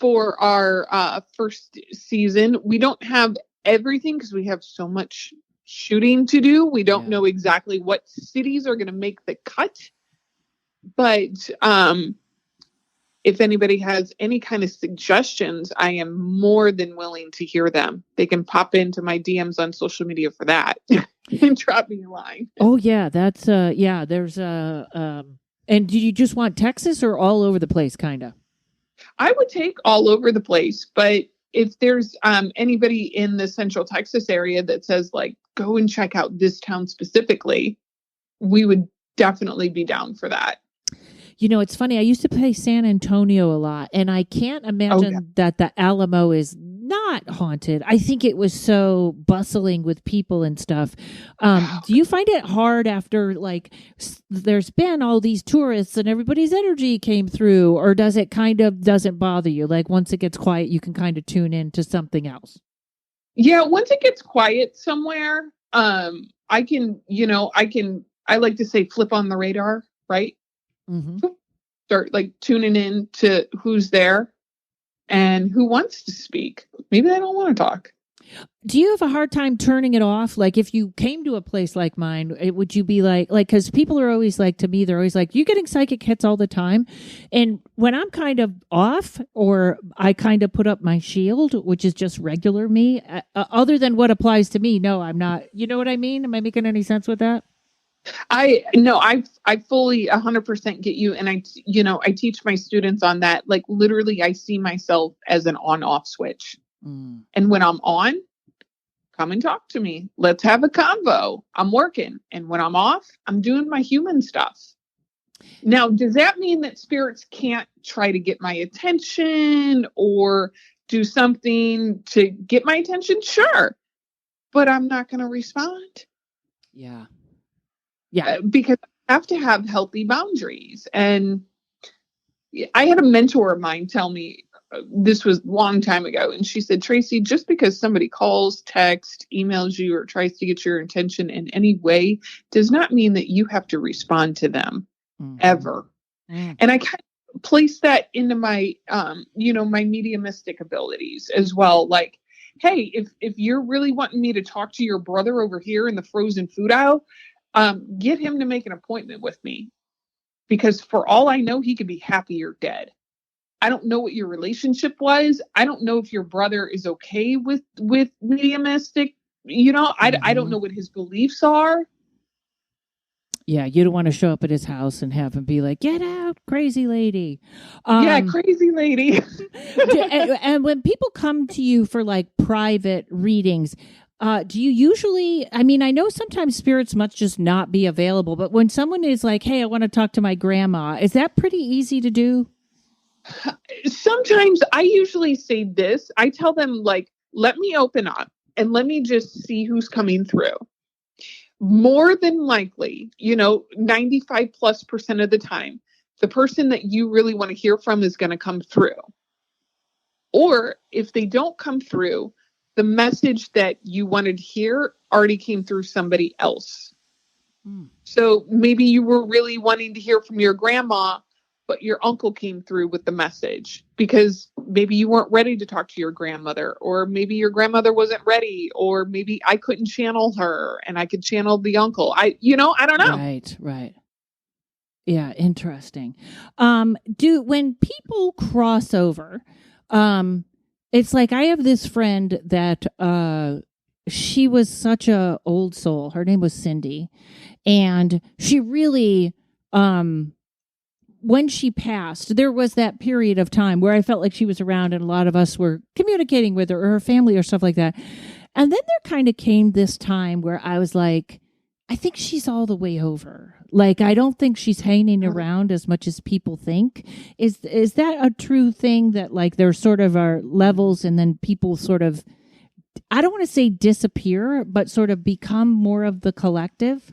For our first season, we don't have everything because we have so much shooting to do. We don't know exactly what cities are going to make the cut, but if anybody has any kind of suggestions, I am more than willing to hear them. They can pop into my DMs on social media for that and drop me a line. Oh yeah, that's there's and do you just want Texas or all over the place, kind of? I would take all over the place, but if there's anybody in the Central Texas area that says like, go and check out this town specifically, we would definitely be down for that. It's funny. I used to play San Antonio a lot, and I can't imagine that the Alamo is not haunted. I think it was so bustling with people and stuff. Do you find it hard after, like, there's been all these tourists and everybody's energy came through, or does it kind of doesn't bother you? Like, once it gets quiet, you can kind of tune in to something else. Yeah, once it gets quiet somewhere, I like to say flip on the radar, right? Mm-hmm. Start like tuning in to who's there and who wants to speak. Maybe they don't want to talk. Do you have a hard time turning it off? Like, if you came to a place like mine, would you be like, because people are always like, to me, they're always like, you getting psychic hits all the time? And when I'm kind of off, or I kind of put up my shield, which is just regular me, other than what applies to me, no, I'm not. You know what I mean? Am I making any sense with that? I fully 100% get you. And I teach my students on that. Like, literally, I see myself as an on-off switch. Mm. And when I'm on, come and talk to me. Let's have a convo. I'm working. And when I'm off, I'm doing my human stuff. Now, does that mean that spirits can't try to get my attention or do something to get my attention? Sure. But I'm not going to respond. Yeah. Because I have to have healthy boundaries. And I had a mentor of mine tell me, this was a long time ago, and she said, Tracy, just because somebody calls, texts, emails you, or tries to get your attention in any way does not mean that you have to respond to them ever. Mm. And I kind of place that into my, my mediumistic abilities as well. Like, hey, if you're really wanting me to talk to your brother over here in the frozen food aisle, get him to make an appointment with me, because for all I know, he could be happy or dead. I don't know what your relationship was. I don't know if your brother is okay with mediumistic, I don't know what his beliefs are. Yeah, you don't want to show up at his house and have him be like, "Get out, crazy lady." Yeah, crazy lady. And when people come to you for like private readings, do you usually, I mean, I know sometimes spirits must just not be available, but when someone is like, "Hey, I want to talk to my grandma," is that pretty easy to do? Sometimes I usually say this. I tell them, like, let me open up and let me just see who's coming through. More than likely, 95+% of the time, the person that you really want to hear from is going to come through. Or if they don't come through, the message that you wanted to hear already came through somebody else. So maybe you were really wanting to hear from your grandma, but your uncle came through with the message because maybe you weren't ready to talk to your grandmother, or maybe your grandmother wasn't ready, or maybe I couldn't channel her and I could channel the uncle. I don't know. Right. Yeah, interesting. When people cross over, it's like I have this friend that she was such a old soul. Her name was Cindy, and she really when she passed, there was that period of time where I felt like she was around and a lot of us were communicating with her or her family or stuff like that. And then there kind of came this time where I was like, I think she's all the way over. Like, I don't think she's hanging around as much as people think. Is that a true thing that like there sort of are levels and then people sort of, I don't want to say disappear, but sort of become more of the collective?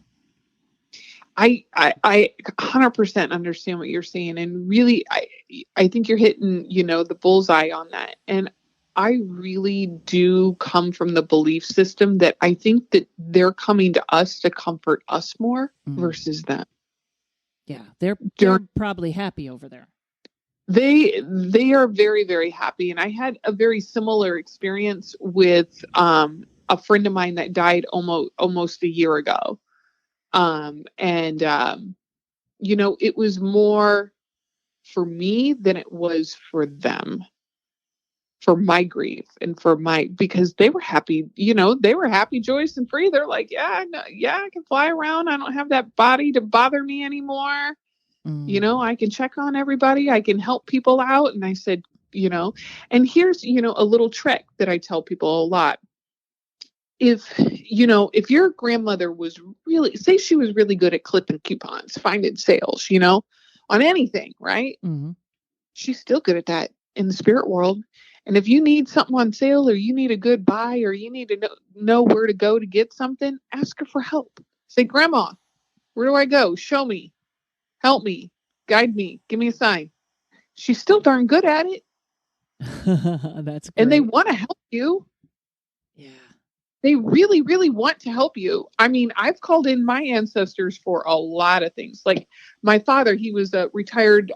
I 100% understand what you're saying. And really, I think you're hitting, the bullseye on that. And I really do come from the belief system that I think that they're coming to us to comfort us more versus them. Yeah, they're probably happy over there. They are very, very happy. And I had a very similar experience with a friend of mine that died almost a year ago. It was more for me than it was for them, for my grief and because they were happy, they were happy, joyous and free. They're like, I can fly around. I don't have that body to bother me anymore. I can check on everybody. I can help people out. And I said, and here's, a little trick that I tell people a lot. If your grandmother was really, say she was really good at clipping coupons, finding sales, on anything, right? Mm-hmm. She's still good at that in the spirit world. And if you need something on sale, or you need a good buy, or you need to know where to go to get something, ask her for help. Say, Grandma, where do I go? Show me, help me, guide me, give me a sign. She's still darn good at it. That's great. And they want to help you. Yeah. They really, really want to help you. I mean, I've called in my ancestors for a lot of things. Like my father, he was a retired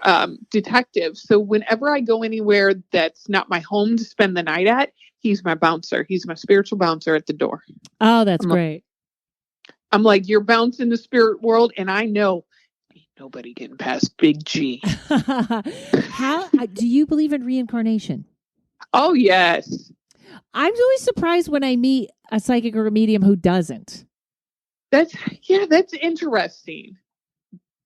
detective. So whenever I go anywhere that's not my home to spend the night at, he's my bouncer. He's my spiritual bouncer at the door. Oh, that's great. I'm like, you're bouncing the spirit world. And I know ain't nobody getting past Big G. How do you believe in reincarnation? Oh, yes. I'm always surprised when I meet a psychic or a medium who doesn't. That's interesting.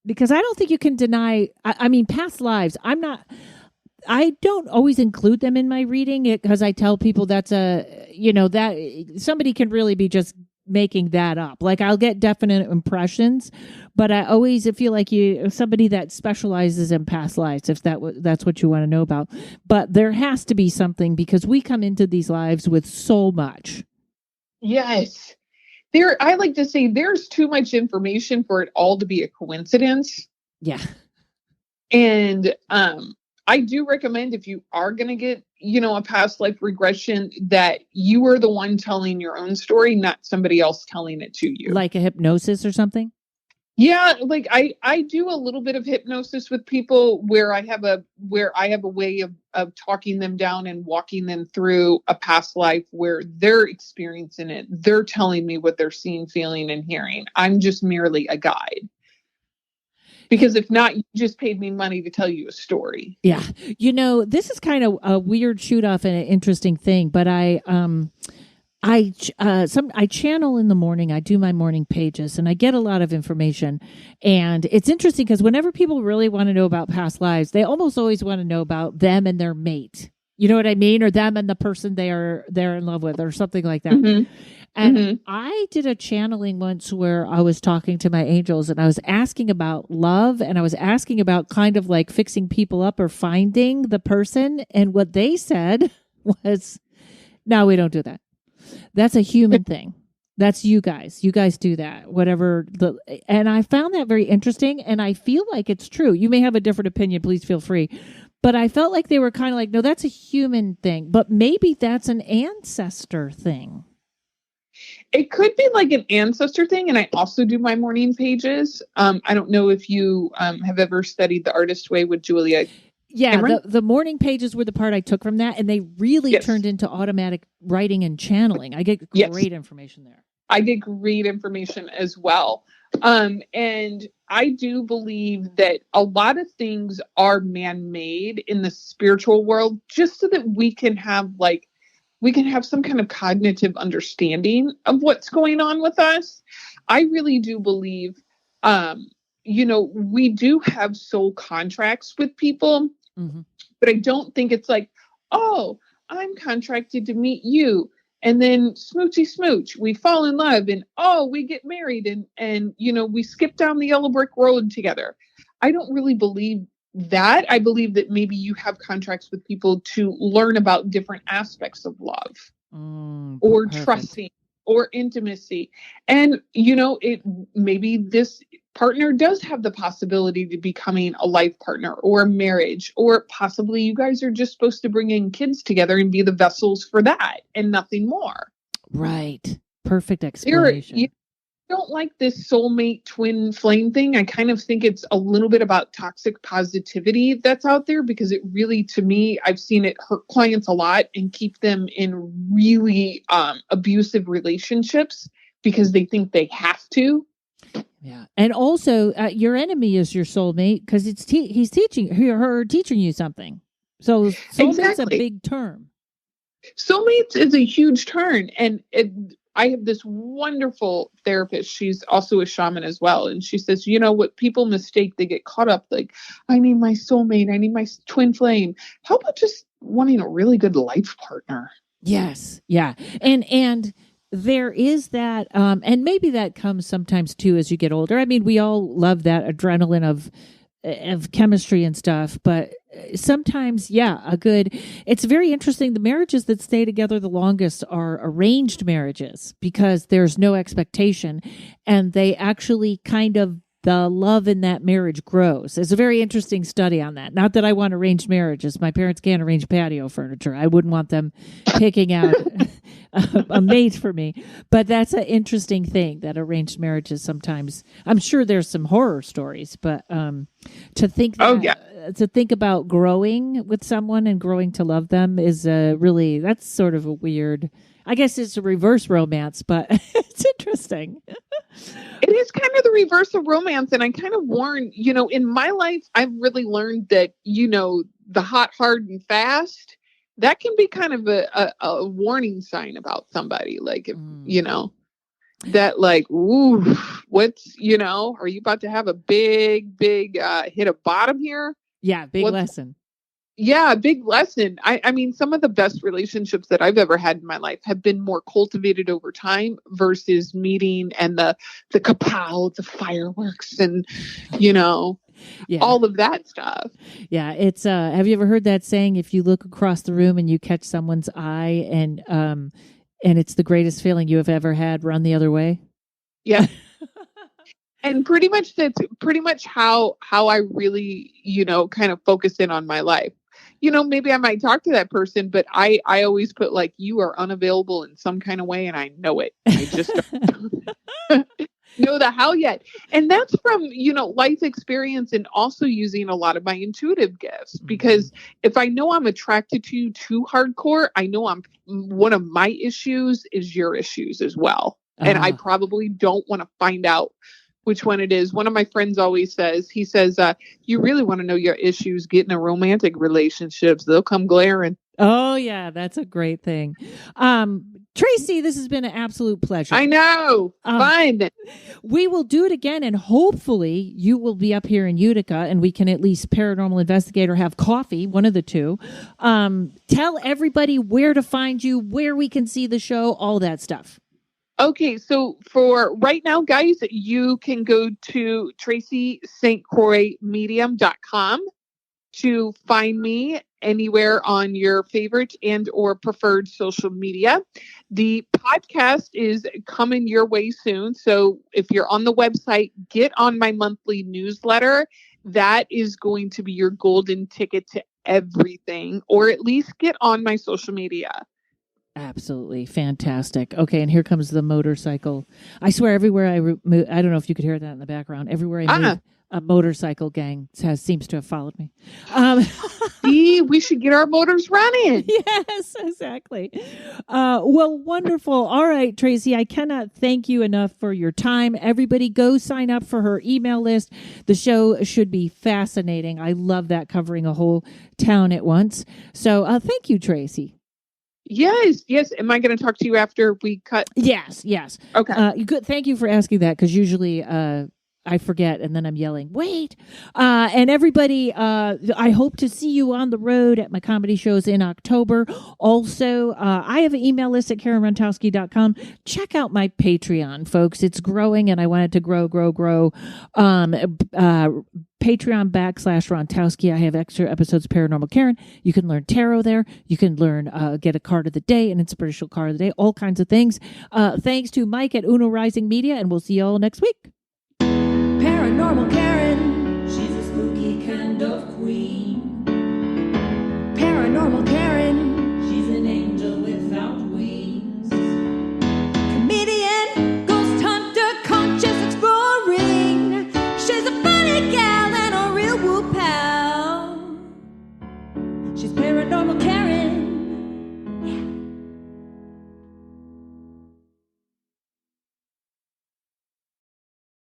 Because I don't think you can deny, I mean, past lives. I don't always include them in my reading because I tell people that somebody can really be just making that up. Like I'll get definite impressions, but I always feel like somebody that specializes in past lives, if that's what you want to know about. But there has to be something because we come into these lives with so much. Yes. I like to say there's too much information for it all to be a coincidence. Yeah. And I do recommend if you are going to get, a past life regression, that you are the one telling your own story, not somebody else telling it to you. Like a hypnosis or something? Yeah, like I do a little bit of hypnosis with people where I have a way of talking them down and walking them through a past life where they're experiencing it. They're telling me what they're seeing, feeling, and hearing. I'm just merely a guide. Because if not, you just paid me money to tell you a story. Yeah. This is kind of a weird shoot off and an interesting thing, but I channel in the morning. I do my morning pages and I get a lot of information. And it's interesting because whenever people really want to know about past lives, they almost always want to know about them and their mate. You know what I mean? Or them and the person they're in love with or something like that. Mm-hmm. And I did a channeling once where I was talking to my angels and I was asking about love and I was asking about kind of like fixing people up or finding the person. And what they said was, no, we don't do that. That's a human thing. That's you guys. You guys do that. And I found that very interesting and I feel like it's true. You may have a different opinion. Please feel free. But I felt like they were kind of like, no, that's a human thing. But maybe that's an ancestor thing. It could be like an ancestor thing. And I also do my morning pages. I don't know if you have ever studied The Artist Way with Julia. Yeah, the morning pages were the part I took from that. And they really turned into automatic writing and channeling. I get great information there. I get great information as well. And I do believe that a lot of things are man-made in the spiritual world just so that we can have some kind of cognitive understanding of what's going on with us. I really do believe, we do have soul contracts with people, but I don't think it's like, oh, I'm contracted to meet you. And then smoochy smooch, we fall in love and, we get married and, we skip down the yellow brick road together. I don't really believe that. I believe that maybe you have contracts with people to learn about different aspects of love or trusting or intimacy. And, maybe this partner does have the possibility to becoming a life partner or a marriage, or possibly you guys are just supposed to bring in kids together and be the vessels for that and nothing more. Right. Perfect explanation. You don't like this soulmate twin flame thing. I kind of think it's a little bit about toxic positivity that's out there because it really, to me, I've seen it hurt clients a lot and keep them in really abusive relationships because they think they have to. Yeah. And also your enemy is your soulmate because he's teaching her teaching you something. So soulmate's a big term. Soulmates is a huge term. And I have this wonderful therapist. She's also a shaman as well. And she says, what people mistake, they get caught up like, I need my soulmate. I need my twin flame. How about just wanting a really good life partner? Yes. Yeah. And there is that, and maybe that comes sometimes too as you get older. I mean, we all love that adrenaline of chemistry and stuff, but sometimes, it's very interesting. The marriages that stay together the longest are arranged marriages because there's no expectation and they actually kind of, the love in that marriage grows. There's a very interesting study on that. Not that I want arranged marriages. My parents can't arrange patio furniture. I wouldn't want them picking out a mate for me. But that's an interesting thing that arranged marriages sometimes. I'm sure there's some horror stories, but to think about growing with someone and growing to love them is that's sort of a weird. I guess it's a reverse romance, but it's interesting. It is kind of the reverse of romance. And I kind of warn, in my life, I've really learned that, the hot, hard, and fast, that can be kind of a warning sign about somebody. Like, if, that like, ooh, what's, are you about to have a big hit of bottom here? Yeah, lesson. Yeah, big lesson. I mean, some of the best relationships that I've ever had in my life have been more cultivated over time versus meeting and the kapow, the fireworks and, all of that stuff. Yeah, it's have you ever heard that saying, if you look across the room and you catch someone's eye and it's the greatest feeling you have ever had, run the other way? Yeah. And pretty much that's pretty much how I really, kind of focus in on my life. Maybe I might talk to that person, but I always put like, you are unavailable in some kind of way. And I know it. I just don't know the how yet. And that's from, life experience and also using a lot of my intuitive gifts, because if I know I'm attracted to you too hardcore, I know one of my issues is your issues as well. And I probably don't want to find out which one it is. One of my friends always says, he says, you really want to know your issues, get in a romantic relationships. They'll come glaring. Oh, yeah, that's a great thing. Tracy, this has been an absolute pleasure. I know. Fun. We will do it again, and hopefully you will be up here in Utica, and we can at least paranormal investigate or have coffee, one of the two. Tell everybody where to find you, where we can see the show, all that stuff. Okay, so for right now, guys, you can go to Tracy St Croi medium.com to find me anywhere on your favorite and or preferred social media. The podcast is coming your way soon. So if you're on the website, get on my monthly newsletter. That is going to be your golden ticket to everything, or at least get on my social media. Absolutely fantastic. Okay, and here comes the motorcycle. I swear, everywhere I move, I don't know if you could hear that in the background. Everywhere I move, a motorcycle gang seems to have followed me. See, we should get our motors running. Yes, exactly. Well, wonderful. All right, Tracy, I cannot thank you enough for your time. Everybody go sign up for her email list. The show should be fascinating. I love that, covering a whole town at once. So thank you, Tracy. Yes. Am I going to talk to you after we cut? Yes. Okay. Good. Thank you for asking that, because usually I forget and then I'm yelling, wait. And everybody, I hope to see you on the road at my comedy shows in October. Also, I have an email list at karenrontowski.com. Check out my Patreon, folks. It's growing and I want it to grow. Patreon.com/Rontowski. I have extra episodes of Paranormal Karen. You can learn tarot there. You can learn, get a card of the day, an inspirational card of the day, all kinds of things. Thanks to Mike at Uno Rising Media, and we'll see you all next week. Paranormal Karen, she's a spooky kind of queen. Paranormal Karen.